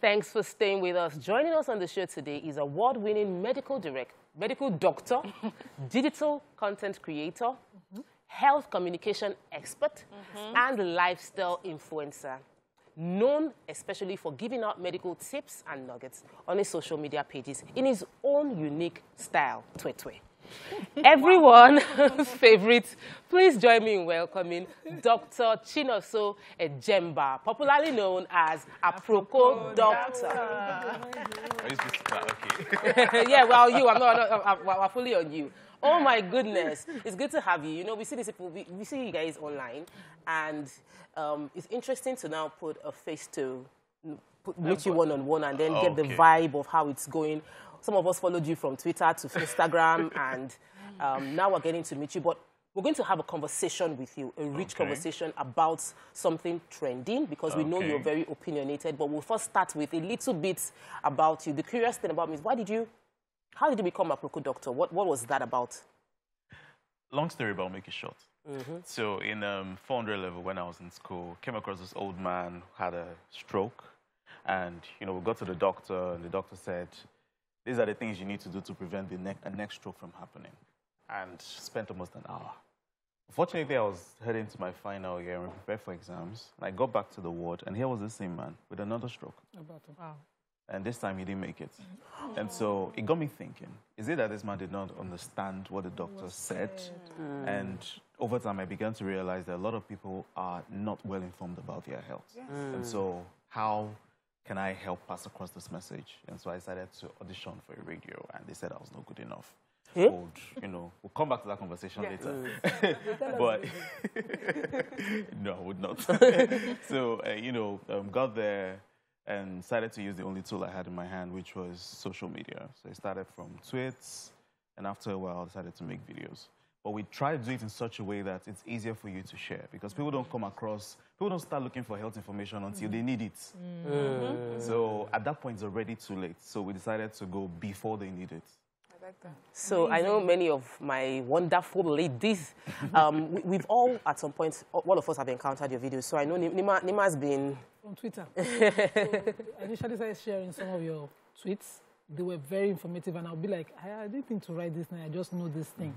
Thanks for staying with us. Joining us on the show today is award-winning medical doctor, digital content creator, health communication expert, and lifestyle influencer, known especially for giving out medical tips and nuggets on his social media pages in his own unique style, Twetwe. Everyone's favorite, please join me in welcoming Dr. Nonso Egemba, popularly known as Aproko Doctor. Okay. Yeah, well, we're fully on you. Oh my goodness, it's good to have you. You know, we see these people, we see you guys online, and it's interesting to now put a face to meet you one-on-one and then get the vibe of how it's going. Some of us followed you from Twitter to Instagram, and now we're getting to meet you. But we're going to have a conversation with you, a rich conversation about something trending, because we know you're very opinionated. But we'll first start with a little bit about you. The curious thing about me is, how did you become Aproko Doctor? What was that about? Long story, but I'll make it short. So in 400 level, when I was in school, came across this old man who had a stroke. And, you know, we got to the doctor, and the doctor said, these are the things you need to do to prevent a neck stroke from happening. And spent almost an hour. Unfortunately, I was heading to my final year and prepared for exams. And I got back to the ward, and here was the same man with another stroke. Wow. And this time he didn't make it. And so it got me thinking, is it that this man did not understand what the doctor said? And over time, I began to realize that a lot of people are not well informed about their health. And so how can I help pass across this message? And so I decided to audition for a radio, and they said I was not good enough. You know, we'll come back to that conversation later. But no, I would not. So, you know, got there and decided to use the only tool I had in my hand, which was social media. So I started from tweets, and after a while, I decided to make videos. But we try to do it in such a way that it's easier for you to share, because people don't start looking for health information until they need it. So at that point, it's already too late. So we decided to go before they need it. I like that. So I know many of my wonderful ladies, we've all, at some point, all of us have encountered your videos. So I know Nima's been... From Twitter. So I initially started sharing some of your tweets. They were very informative, and I'll be like, I didn't think to write this thing, I just know this thing.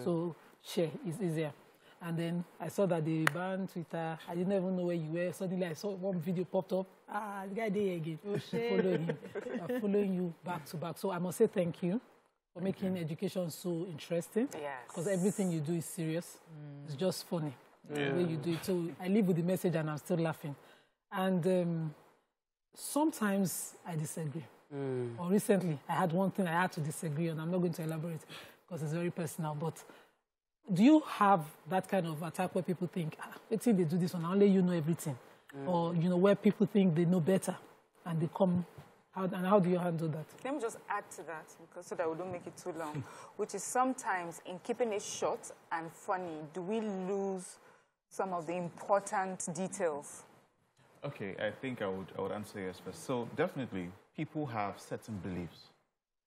So share is easier. And then I saw that they banned Twitter. I didn't even know where you were. Suddenly I saw one video popped up. The guy there again. Following him. I'm following you back to back. So I must say thank you for making education so interesting. Yes. Because everything you do is serious. It's just funny the way you do it. So I live with the message and I'm still laughing. And sometimes I disagree. Or recently, I had one thing I had to disagree on. I'm not going to elaborate because it's very personal. But do you have that kind of attack where people think, I think they do this one, only you know everything? Or, you know, where people think they know better and they come, how do you handle that? Let me just add to that, because so that we don't make it too long, which is sometimes in keeping it short and funny, do we lose some of the important details? Okay, I think I would answer yes first. So definitely, people have certain beliefs,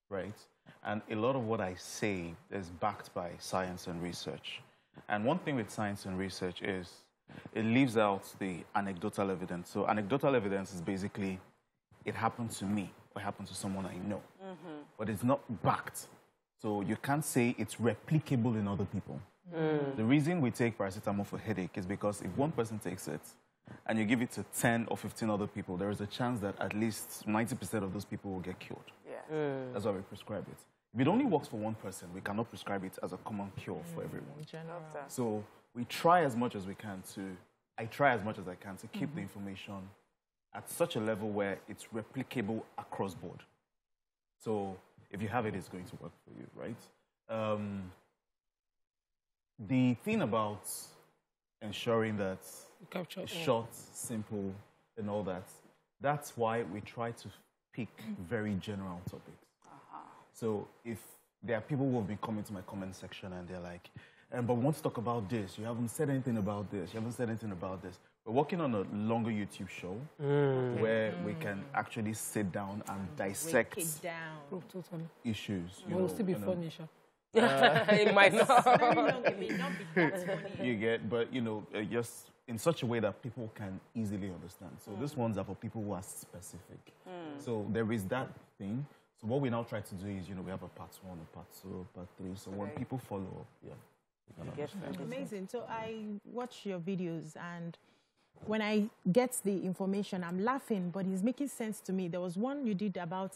right? And a lot of what I say is backed by science and research. And one thing with science and research is it leaves out the anecdotal evidence. So anecdotal evidence is basically, it happened to me, or it happened to someone I know. But it's not backed. So you can't say it's replicable in other people. The reason we take paracetamol for headache is because if one person takes it, and you give it to 10 or 15 other people, there is a chance that at least 90% of those people will get killed. That's why we prescribe it. If it only works for one person, we cannot prescribe it as a common cure for everyone. So we try as much as we can I try as much as I can to keep the information at such a level where it's replicable across board. So if you have it, it's going to work for you, right? The thing about ensuring that it's short, simple, and all that, that's why we try to pick very general topics. So if there are people who have been coming to my comment section and they're like, but we want to talk about this, you haven't said anything about this, you haven't said anything about this. We're working on a longer YouTube show where we can actually sit down and dissect issues. Will still be funny, sure. It might not. Very long, it may not be that funny. You get, but you know, just in such a way that people can easily understand. So these ones are for people who are specific. So there is that thing. So what we now try to do is, we have a part 1, a part 2, a part 3. So when people follow up, Amazing. So I watch your videos, and when I get the information, I'm laughing, but it's making sense to me. There was one you did about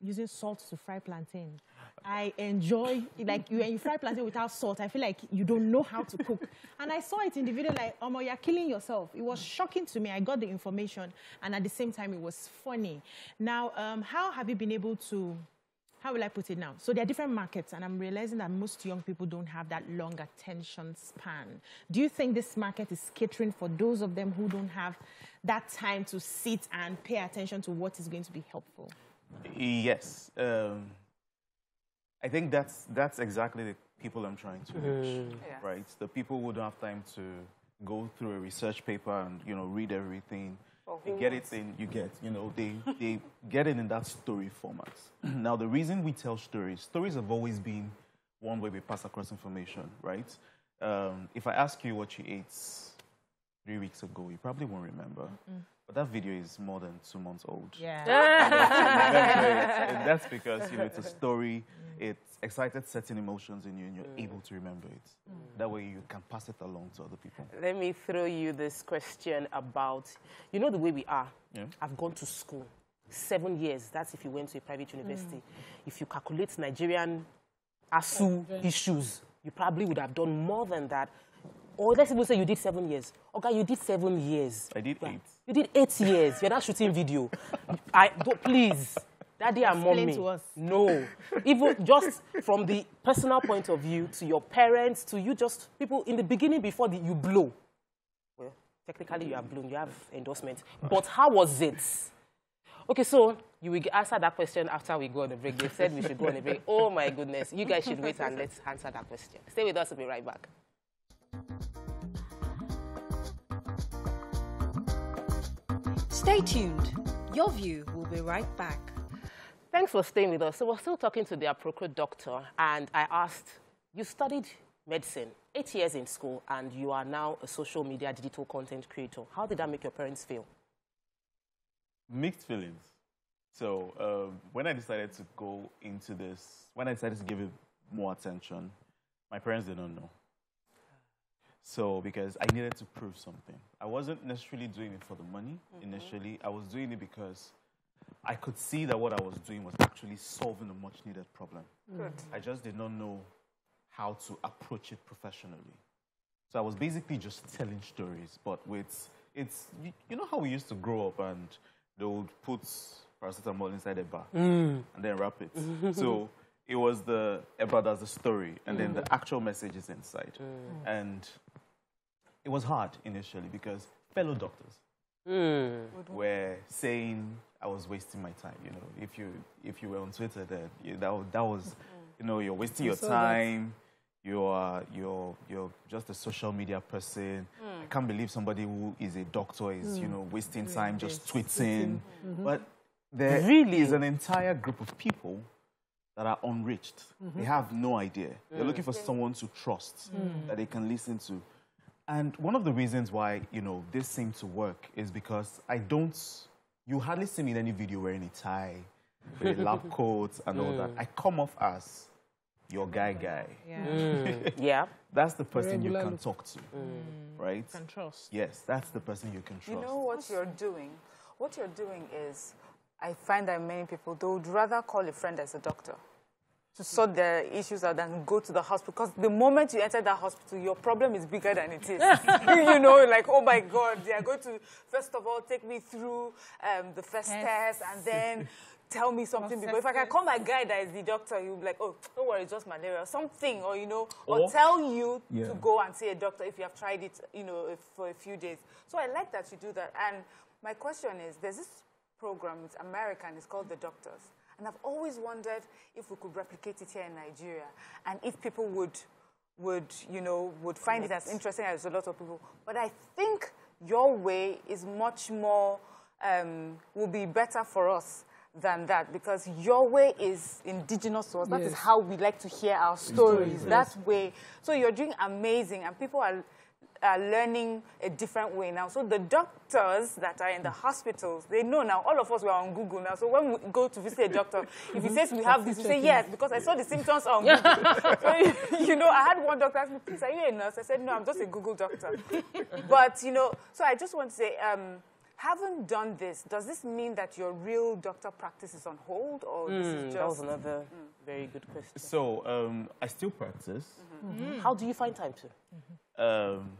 using salt to fry plantain. I enjoy, like, when you fry plantain without salt, I feel like you don't know how to cook. And I saw it in the video, like, you're killing yourself. It was shocking to me. I got the information, and at the same time, it was funny. Now, how have you been able to, how will I put it now? So there are different markets, and I'm realizing that most young people don't have that long attention span. Do you think this market is catering for those of them who don't have that time to sit and pay attention to what is going to be helpful? Yes. I think that's exactly the people I'm trying to reach, right? The people who don't have time to go through a research paper and, read everything. They get it in, they get it in that story format. Now, the reason we tell stories have always been one way we pass across information, right? If I ask you what you ate 3 weeks ago, you probably won't remember. But that video is more than 2 months old. Yeah. And that's because, it's a story. It excited certain emotions in you, and you're able to remember it. That way you can pass it along to other people. Let me throw you this question about, the way we are. Yeah. I've gone to school 7 years. That's if you went to a private university. If you calculate Nigerian ASU issues, you probably would have done more than that. Or let's even say you did 7 years. Okay, you did 7 years. I did 8. You did 8 years. You're not shooting video. Please. Daddy and mommy. To us. No. Even just from the personal point of view, to your parents, to you, just people in the beginning before you blow. Well, technically you have blown, you have endorsement. But how was it? Okay, so you will answer that question after we go on a break. They said we should go on a break. Oh my goodness. You guys should wait and let's answer that question. Stay with us, we'll be right back. Stay tuned. Your View will be right back. Thanks for staying with us. So we're still talking to the Aproko Doctor, and I asked, you studied medicine, 8 years in school, and you are now a social media digital content creator. How did that make your parents feel? Mixed feelings. So when I decided to go into this, when I decided to give it more attention, my parents did not know. So, because I needed to prove something. I wasn't necessarily doing it for the money initially. I was doing it because I could see that what I was doing was actually solving a much-needed problem. Good. I just did not know how to approach it professionally. So I was basically just telling stories, but you know how we used to grow up and they would put paracetamol inside a bar and then wrap it. So it was the Eba that's the story, and then the actual message is inside. And it was hard initially because fellow doctors were saying I was wasting my time. If you were on Twitter, then that was you're wasting your time. You're just a social media person. I can't believe somebody who is a doctor is wasting time just tweeting. But there is an entire group of people that are unreached. They have no idea. They're looking for someone to trust that they can listen to. And one of the reasons why, this seemed to work is because you hardly see me in any video wearing a tie, with a lab coat and all that. I come off as your guy. Yeah. That's the person you can talk to, right? You can trust. Yes, that's the person you can trust. You know what you're doing? What you're doing is, I find that many people, they would rather call a friend as a doctor to sort their issues out than go to the hospital. Because the moment you enter that hospital, your problem is bigger than it is. Like, oh my God, they are going to, first of all, take me through the first test and then tell me something. Because if I can call my guy that is the doctor, he'll be like, oh, don't worry, it's just malaria or something. Or, or tell you to go and see a doctor if you have tried it, for a few days. So I like that you do that. And my question is, there's this program, it's American, it's called The Doctors. And I've always wondered if we could replicate it here in Nigeria and if people would find it as interesting as a lot of people. But I think your way is much more, will be better for us than that, because your way is indigenous to us. That is how we like to hear our stories. That way. So you're doing amazing, and people are are learning a different way now. So the doctors that are in the hospitals, they know now. All of us were on Google now. So when we go to visit a doctor, if he says we have this, we say yes, because I saw the symptoms on Google. So, you know, I had one doctor ask me, please, are you a nurse? I said, no, I'm just a Google doctor. But, you know, so I just want to say, having done this, does this mean that your real doctor practice is on hold, or this is just... That was another very good question. So I still practice. How do you find time to?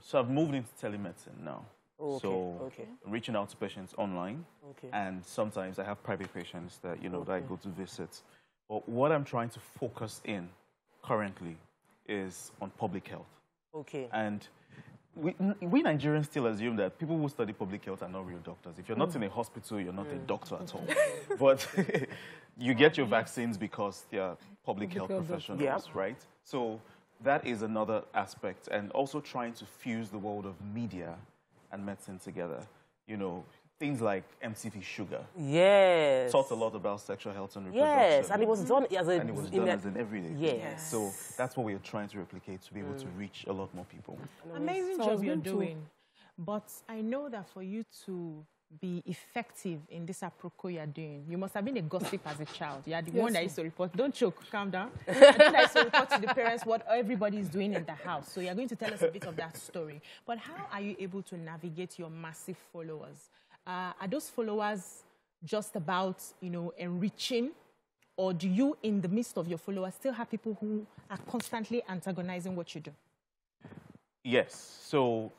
So I've moved into telemedicine now. Oh, okay. So reaching out to patients online. Okay. And sometimes I have private patients that, you know, that I go to visit. But what I'm trying to focus in currently is on public health. Okay. And we Nigerians still assume that people who study public health are not real doctors. If you're not in a hospital, you're not a doctor at all. But you get your vaccines because they're public health professionals, right? So that is another aspect. And also trying to fuse the world of media and medicine together. You know, things like MCV Sugar. Yes. Talked a lot about sexual health and reproduction. Yes, and it was done as a... And it was done as an everyday thing. Yes. So that's what we're trying to replicate, to be able to reach a lot more people. Amazing job you're doing. But I know that for you to be effective in this Aproko you're doing, you must have been a gossip as a child. You're the one that used to report. Don't choke, calm down. The one that used to report to the parents what everybody is doing in the house. So you're going to tell us a bit of that story. But how are you able to navigate your massive followers? Are those followers just about, you know, enriching? Or do you, in the midst of your followers, still have people who are constantly antagonizing what you do? Yes. So...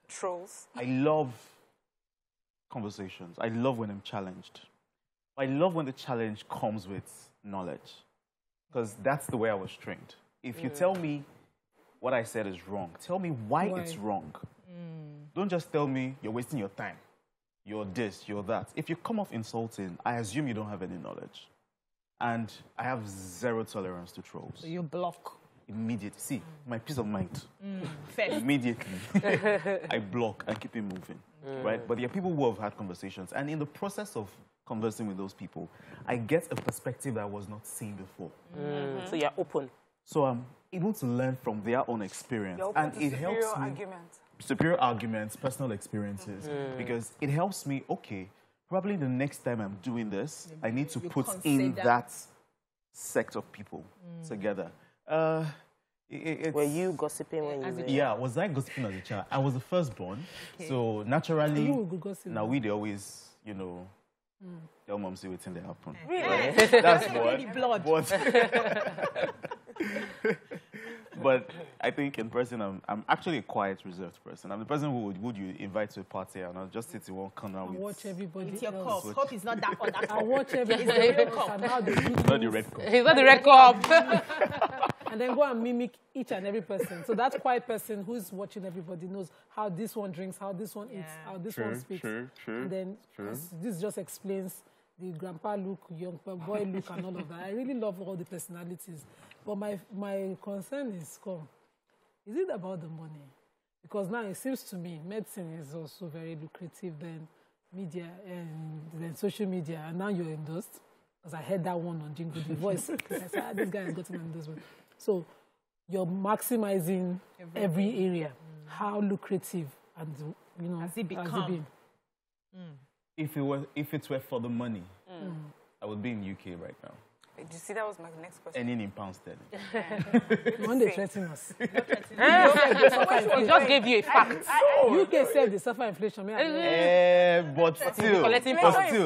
Trolls. I love conversations. I love when I'm challenged. I love when the challenge comes with knowledge, because that's the way I was trained. If you tell me what I said is wrong, tell me why it's wrong. Don't just tell me you're wasting your time. You're this, you're that. If you come off insulting, I assume you don't have any knowledge. And I have zero tolerance to trolls. So you block. Immediately. See, my peace of mind. Fair. Immediately. I block and keep it moving. Right? But there are people who have had conversations. And in the process of conversing with those people, I get a perspective that I was not seen before. So you're open. So I'm able to learn from their own experience. And it helps me. Superior arguments, personal experiences. Because it helps me, okay, probably the next time I'm doing this, I need to put in that sect of people together. Were you gossiping when you were... Yeah, was I gossiping as a child? I was the firstborn. So naturally, now we always, you know, tell mom see what's in there happen. Really? That's what. But I think in person, I'm actually a quiet, reserved person. I'm the person who would you invite to a party and I'll just sit in one corner with... watch everybody. It's your cup. Hope it's not that on that cup. I watch everybody. It's the real cup. Not the red cup. It's not the red cup. And then go and mimic each and every person. So that quiet person who's watching everybody knows how this one drinks, how this one eats, how this one speaks. And then this just explains the grandpa look, young boy look, and all of that. I really love all the personalities. But my concern is, is it about the money? Because now it seems to me medicine is also very lucrative than media and then social media. And now you're endorsed. Because I heard that one on Jingle the Voice. I said, this guy has gotten an endorsement. So you're maximizing every area. How lucrative and, you know, has it become? If it were for the money, I would be in UK right now. Did you see that was my next question? Earning in pounds sterling. When they threaten us. We just gave you a fact. UK said they suffer inflation. But still,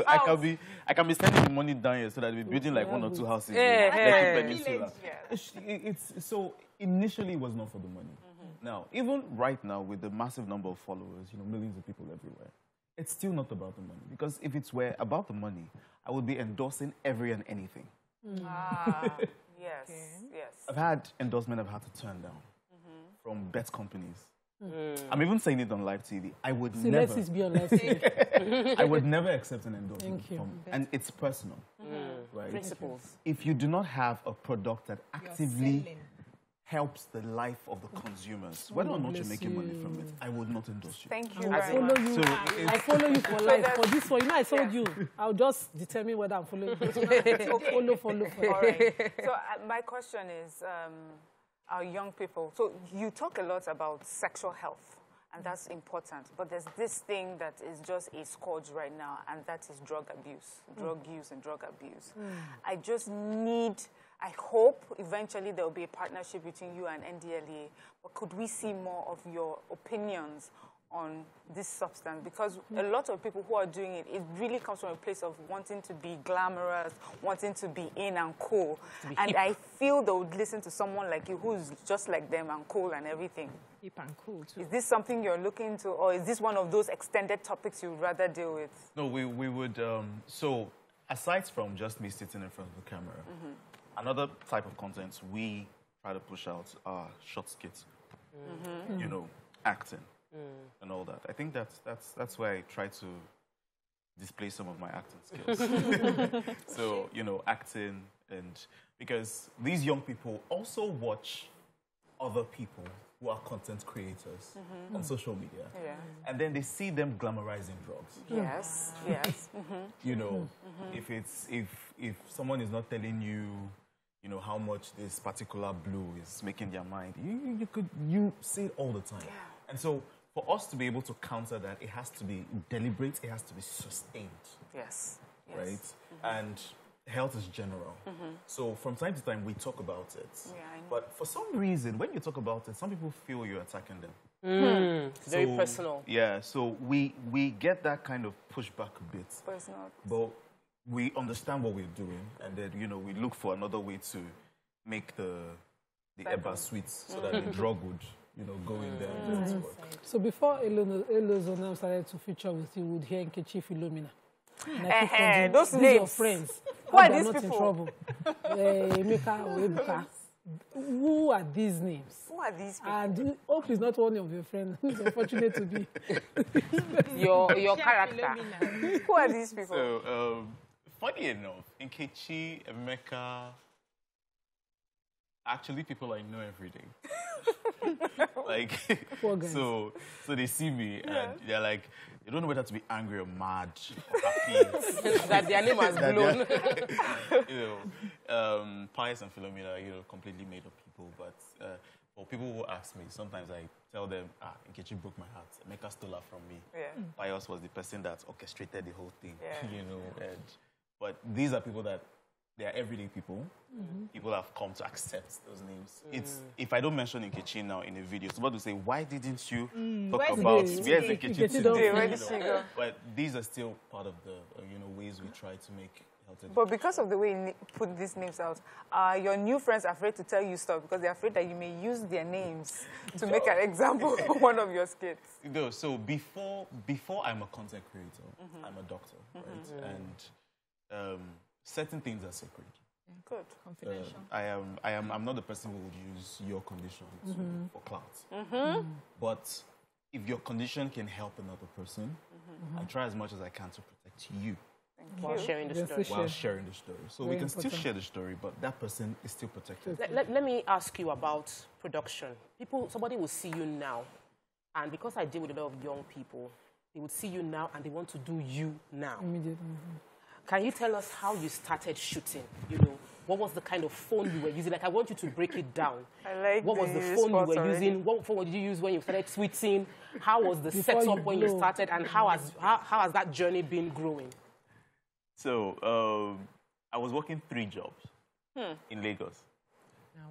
I can be sending the money down here so that we're building like 1 or 2 houses. So initially it was not for the money. Now, even right now with the massive number of followers, you know, millions of people everywhere, it's still not about the money. Because if it were about the money, I would be endorsing every and anything. Yes. I've had endorsement I've had to turn down from bet companies. I'm even saying it on live TV. I would never. Let it be on live TV. I would never accept an endorsement and it's personal, right? Principles. If you do not have a product that actively helps the life of the consumers, whether or not you're making money from it, I would not endorse you. Thank you. I follow you for life. For this one, you know, I told you, I'll just determine whether I'm following you. Follow. All right. So my question is, our young people, so you talk a lot about sexual health, and that's important, but there's this thing that is just a scourge right now, and that is drug abuse, drug use and drug abuse. I hope eventually there will be a partnership between you and NDLEA, but could we see more of your opinions on this substance? Because a lot of people who are doing it, it really comes from a place of wanting to be glamorous, wanting to be in and cool. And I feel they would listen to someone like you who's just like them and cool and everything. Hip and cool, too. Is this something you're looking into, or is this one of those extended topics you'd rather deal with? No, we would, so aside from just me sitting in front of the camera, another type of content we try to push out are short skits, you know, acting. And all that. I think that's where I try to display some of my acting skills. So, you know, acting, and because these young people also watch other people who are content creators on social media. Yeah. And then they see them glamorizing drugs. Yes, yes. You know, if someone is not telling you, you know, how much this particular blue is making their mind, you see it all the time. Yeah. And so for us to be able to counter that, it has to be deliberate, it has to be sustained. Yes. Right? And health is general. So from time to time, we talk about it. Yeah, I know. But for some reason, when you talk about it, some people feel you're attacking them. Very personal. Yeah, so we get that kind of pushback a bit. Personal. But we understand what we're doing, and then, you know, we look for another way to make the Eba sweet so that the drug would, you know, go in there. So before Elozonam started to feature with you, we would hear Nkechi Philomena. Those these names. are friends. Who are they're these not people? in trouble. Emeka, Emeka. Who are these names? Who are these people? And Hope is not one of your friends who's unfortunate to be. your character. Who are these people? So, funny enough, Nkechi, Emeka, actually people I know every day. Like, so they see me and they're like, they don't know whether to be angry or mad or happy. That their name has blown. You know, Pius and Philomena, you know, completely made up people. But for people who ask me, sometimes I tell them, Nkechi broke my heart. Emeka stole her from me. Yeah. Pius was the person that orchestrated the whole thing. Yeah. You know, but these are people that, they are everyday people. People have come to accept those names. It's, if I don't mention Nkechi now in a video, somebody will say, why didn't you talk about where's Nkechi today? Where did she go? But these are still part of the you know, ways we try to make health education. But because of the way you put these names out, are your new friends afraid to tell you stuff because they're afraid that you may use their names to make an example of one of your skits? No, so before I'm a content creator, I'm a doctor, right? And certain things are sacred. Good. Confidential. I'm not the person who would use your condition for clout. But if your condition can help another person, I try as much as I can to protect you. While sharing the story. While sharing the story. So we can still share the story, but that person is still protected. Let me ask you about production. Somebody will see you now, and because I deal with a lot of young people, they would see you now and they want to do you now. Immediately. Can you tell us how you started shooting? You know, what was the kind of phone you were using? Like, I want you to break it down. I like what was the phone you were using? What phone did you use when you started tweeting? How was the setup when you started? And how has that journey been growing? So, I was working 3 jobs in Lagos.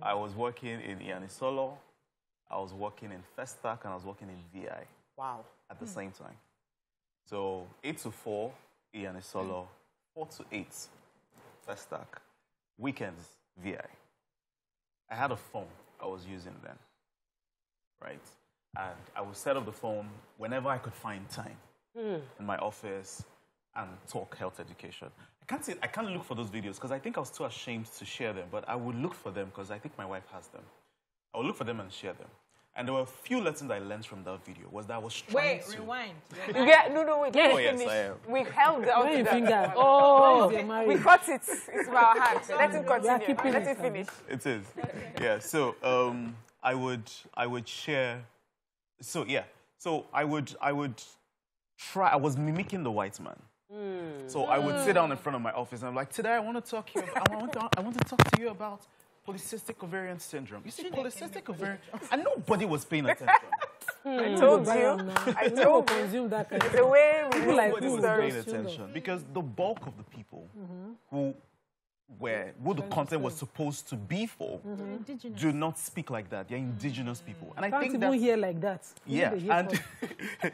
I was working in Iyanisolo, I was working in Festac, and I was working in VI. Wow. At the same time. So, 8 to 4, Iyanisolo. 4 to 8, Festac. Weekends, VI. I had a phone I was using then, right? And I would set up the phone whenever I could find time in my office and talk health education. I can't look for those videos because I think I was too ashamed to share them, but I would look for them because I think my wife has them. I would look for them and share them. And there were a few lessons I learned from that video. Was that I was trying to... Rewind. Yeah, no, wait. Oh, yes, I am. We held the finger. Oh, we cut it. It's in our hands. Let him continue. Let him finish. It is. Yeah, so I would share... So, yeah. So I would try... I was mimicking the white man. So I would sit down in front of my office and I'm like, today I want to talk to you about polycystic ovarian syndrome. You see, polycystic ovarian, and nobody was paying attention. I told you. I told you. Consume that kind of The way we People like Nobody was who? paying attention because the bulk of the people who the content was supposed to be for do not speak like that. They're indigenous people, and I Can't think even that's hear like that. yeah, Even and they hear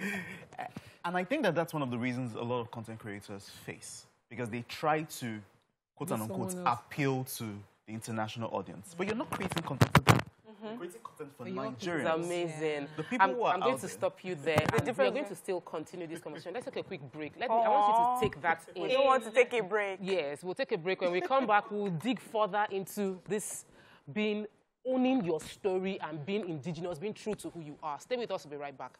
and I think that that's one of the reasons a lot of content creators face because they try to quote Be unquote someone else. appeal to the international audience, but you're not creating content for them. You're creating content for It's Nigerians. amazing. The people who are I'm going out to there. stop you there. And we are going to still continue this conversation. Let's take a quick break. I want you to take that in. We don't want to take a break. Yes, we'll take a break. When we come back, we'll dig further into this owning your story and being indigenous, being true to who you are. Stay with us. We'll be right back.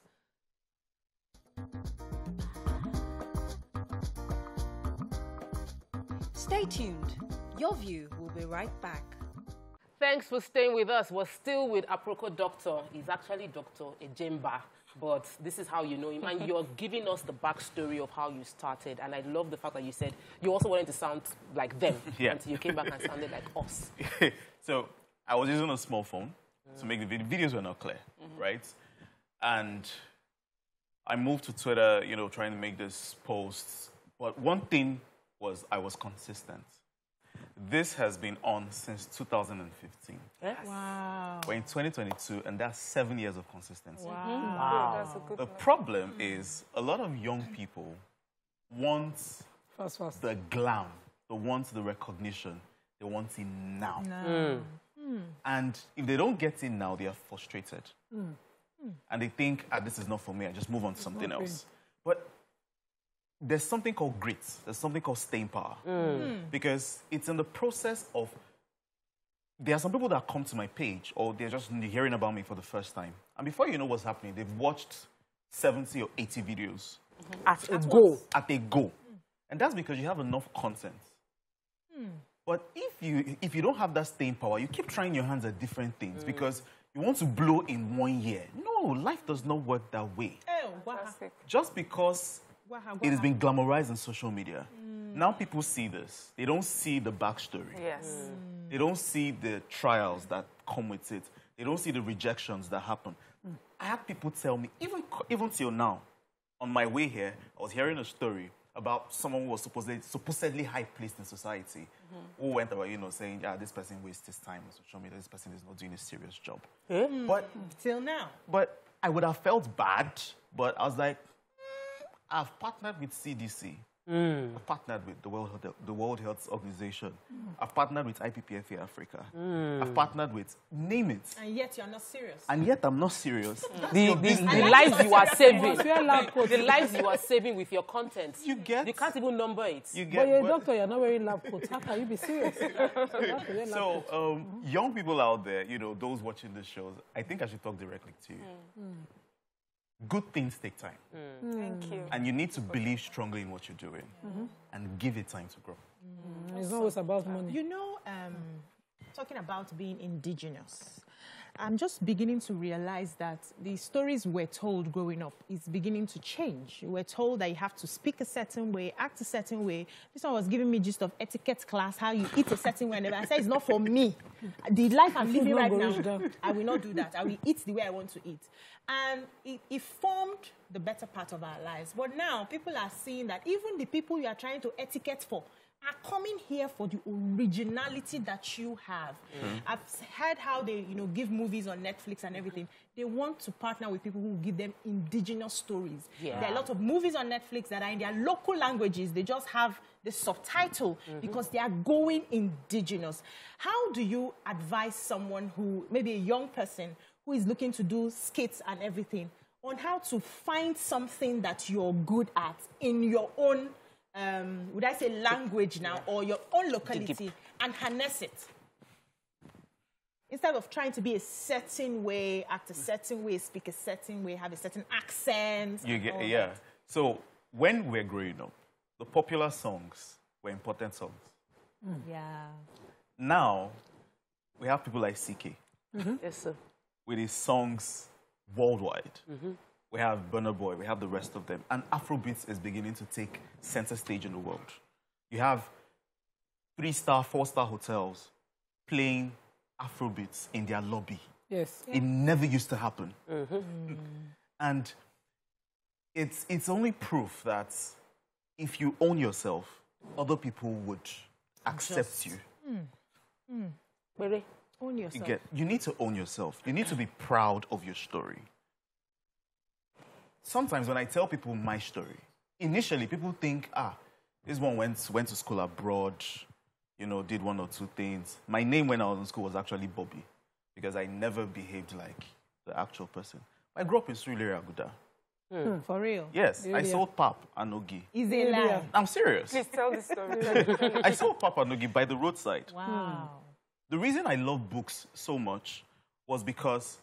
Stay tuned. Your View will be right back. Thanks for staying with us. We're still with Aproko Doctor. He's actually Dr. Egemba, but this is how you know him. And you're giving us the backstory of how you started. And I love the fact that you said you also wanted to sound like them until you came back and sounded like us. So I was using a small phone to make the videos were not clear, right? And I moved to Twitter, you know, trying to make this posts. But one thing was I was consistent. This has been on since 2015. Yes. Wow. We're in 2022, and that's 7 years of consistency. Wow. That's a good The one. problem is a lot of young people want fast. the glam, they want the recognition, they want it now. And if they don't get it now, they are frustrated. And they think, this is not for me, I just move on to something else. But there's something called grit. There's something called staying power. Because it's in the process of... There are some people that come to my page or they're just hearing about me for the first time. And before you know what's happening, they've watched 70 or 80 videos. At a go. At a go. And that's because you have enough content. But if you don't have that staying power, you keep trying your hands at different things because you want to blow in 1 year. No, life does not work that way. Fantastic. Just because it has been glamorized in social media. Now people see this. They don't see the backstory. Yes. They don't see the trials that come with it. They don't see the rejections that happen. I had people tell me, even till now, on my way here, I was hearing a story about someone who was supposedly high-placed in society, who went about, saying, this person wastes his time on social media, this person is not doing a serious job. But Till now. But I would have felt bad, but I was like, I've partnered with CDC. I've partnered with the World Health Organization. I've partnered with IPPFA Africa. I've partnered with, name it. And yet you're not serious. And yet I'm not serious. The lives you are saving. The lives you are saving with your content. You can't even number it. But you're a doctor, you're not wearing lab coats. How can you be serious? So, young people out there, those watching this shows, I think I should talk directly to you. Good things take time. Thank you. And you need to believe strongly in what you're doing and give it time to grow. It's not always about money. Talking about being indigenous, I'm just beginning to realize that the stories we're told growing up is beginning to change. We're told that you have to speak a certain way, act a certain way. This one was giving me gist of etiquette class, how you eat a certain way. And I said, it's not for me. The life I'm living right now, I will not do that. I will eat the way I want to eat. And it formed the better part of our lives. But now people are seeing that even the people you are trying to etiquette for are coming here for the originality that you have. I've heard how they, give movies on Netflix and everything. They want to partner with people who give them indigenous stories. There are a lot of movies on Netflix that are in their local languages. They just have the subtitle because they are going indigenous. How do you advise someone who, maybe a young person, who is looking to do skits and everything, on how to find something that you're good at in your own would I say language now, or your own locality, and harness it? Instead of trying to be a certain way, act a certain way, speak a certain way, have a certain accent. So when we're growing up, the popular songs were important songs. Now, we have people like CK. Yes, sir. With his songs worldwide. We have Burna Boy, we have the rest of them. And Afrobeats is beginning to take center stage in the world. You have 3-star, 4-star hotels playing Afrobeats in their lobby. Yes. It never used to happen. And it's only proof that if you own yourself, other people would accept you. Really? Own yourself. You need to own yourself. You need to be proud of your story. Sometimes when I tell people my story, initially people think, this one went to school abroad, you know, did one or two things. My name when I was in school was actually Bobby, because I never behaved like the actual person. I grew up in Surulere, Aguda. For real? Yes, I sold pap and ogi. Is it lie? I'm serious. Please tell the story. I sold pap and ogi by the roadside. Wow. The reason I love books so much was because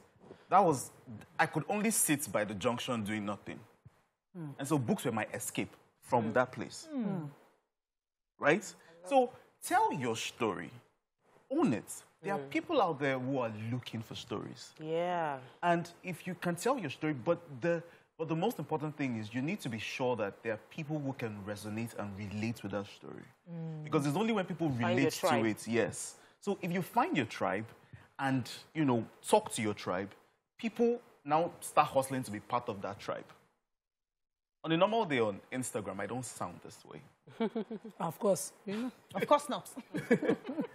I could only sit by the junction doing nothing. And so books were my escape from that place. Right? So tell your story. Own it. There are people out there who are looking for stories. Yeah. And if you can tell your story, but the most important thing is you need to be sure that there are people who can resonate and relate with that story. Because it's only when people relate to it, yes. So if you find your tribe and, you know, talk to your tribe, people now start hustling to be part of that tribe. On a normal day on Instagram, I don't sound this way. Of course. Of course not.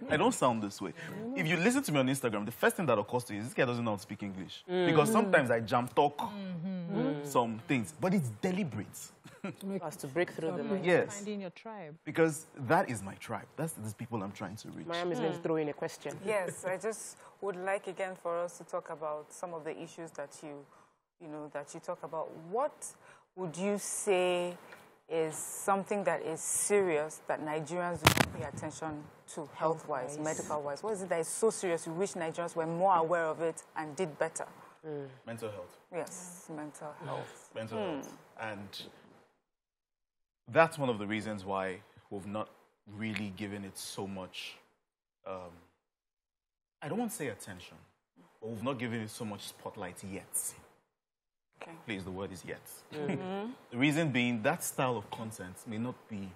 I don't sound this way. If you listen to me on Instagram, the first thing that occurs to you is this guy doesn't know how to speak English. Because sometimes I jam talk some things, but it's deliberate. Has to break through the mind. Yes. Finding your tribe. Because that is my tribe. That's these people I'm trying to reach. Mariam is going to throw in a question. Yes, I just would like again for us to talk about some of the issues that you talk about. What would you say is something that is serious that Nigerians do not pay attention to health-wise, medical-wise? What is it that is so serious you wish Nigerians were more aware of it and did better? Mental health. Yes, mental health. Mental health. And that's one of the reasons why we've not really given it so much, I don't want to say attention, but we've not given it so much spotlight yet. Okay. Please, the word is yet. The reason being that style of content may not be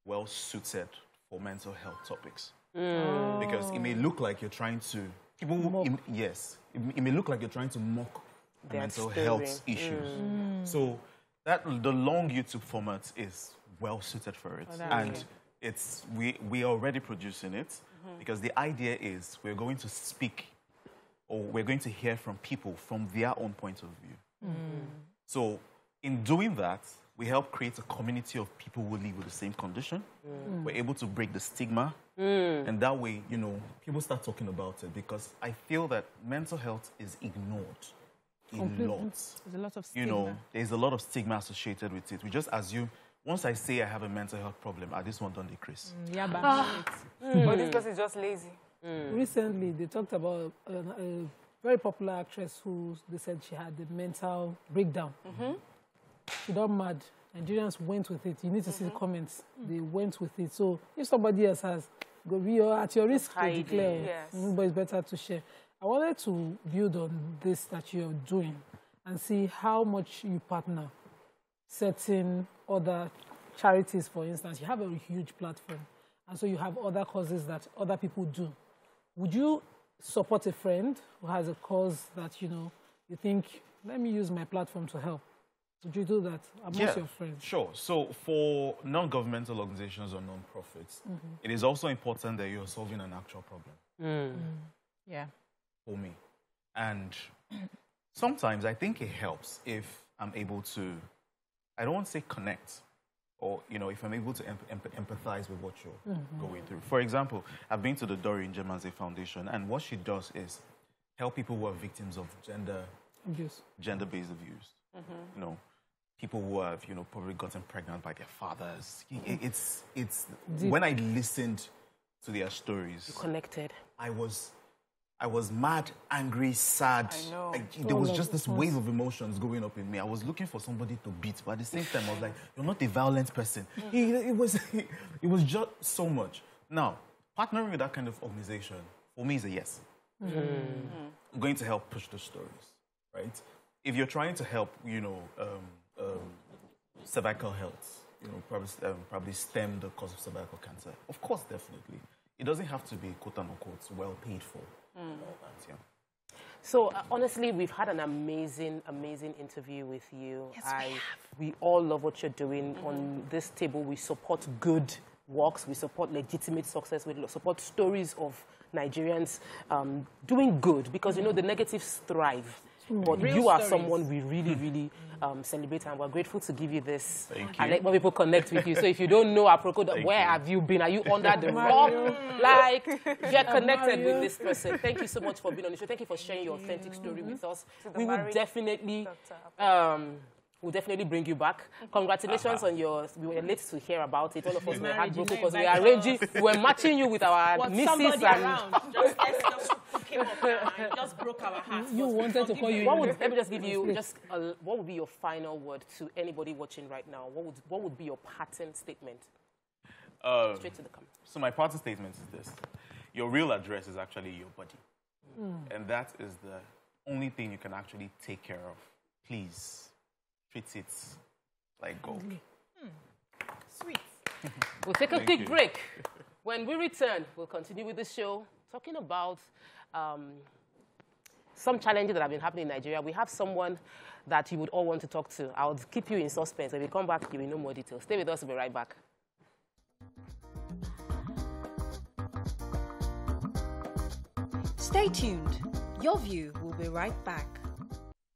well suited for mental health topics. Because it may look like you're trying to, it may look like you're trying to mock mental health issues. So the long YouTube format is well suited for it. And we are already producing it because the idea is we're going to speak or we're going to hear from people from their own point of view. So in doing that, we help create a community of people who live with the same condition. We're able to break the stigma. And that way, you know, people start talking about it because I feel that mental health is ignored a lot. There's a lot of stigma. You know, there's a lot of stigma associated with it. We just assume, once I say I have a mental health problem, this one don't decrease. But this person is just lazy. Recently, they talked about a very popular actress who they said she had a mental breakdown. She got mad. Nigerians went with it. You need to see the comments. They went with it. So if somebody else has, you're at your risk to declare. But it's better to share. I wanted to build on this that you're doing and see how much you partner certain other charities, for instance. You have a huge platform, and so you have other causes that other people do. Would you support a friend who has a cause that, you know, you think, let me use my platform to help? Would you do that amongst your friends? Sure. So for non-governmental organizations or non-profits, it is also important that you're solving an actual problem. Yeah. For me. And sometimes I think it helps if I'm able to, I don't want to say connect, or, you know, if I'm able to empathize with what you're going through. For example, I've been to the Doreen Jemaze Foundation, and what she does is help people who are victims of gender-based abuse. You know, people who have, you know, probably gotten pregnant by their fathers. It's when I listened to their stories, You connected. I was mad, angry, sad. I know. There was just this wave of emotions going up in me. I was looking for somebody to beat, but at the same time, I was like, you're not a violent person. It was just so much. Now, partnering with that kind of organization, for me, is a yes. I'm going to help push the stories, right? If you're trying to help, you know, cervical health, you know, probably stem the cause of cervical cancer, of course, definitely. It doesn't have to be, quote-unquote, well paid for. and all that, yeah. So honestly, we've had an amazing interview with you. Yes, we all love what you're doing. On this table, we support good works, we support legitimate success, we support stories of Nigerians doing good, because, you know, the negatives thrive. But you are someone we really celebrate, and we're grateful to give you this. Thank you. And let more people connect with you. So if you don't know Aproko, where have you been? Are you under the rock? Like, you're connected with this person. Thank you so much for being on the show. Thank you for sharing your authentic story with us. We will definitely... We'll definitely bring you back. Congratulations on your... We were late to hear about it. All of us were heartbroken because we are arranging... We were matching you with our nieces and... Just broke our hearts. You wanted to call you... Let me just give you... what would be your final word to anybody watching right now? What would be your pattern statement? Straight to the camera. So my pattern statement is this. Your real address is actually your body. And that is the only thing you can actually take care of. Please. Treat it like gold. Sweet. We'll take a quick break. When we return, we'll continue with the show, talking about some challenges that have been happening in Nigeria. We have someone that you would all want to talk to. I'll keep you in suspense. When we come back, you will know more details. Stay with us. We'll be right back. Stay tuned. Your View will be right back.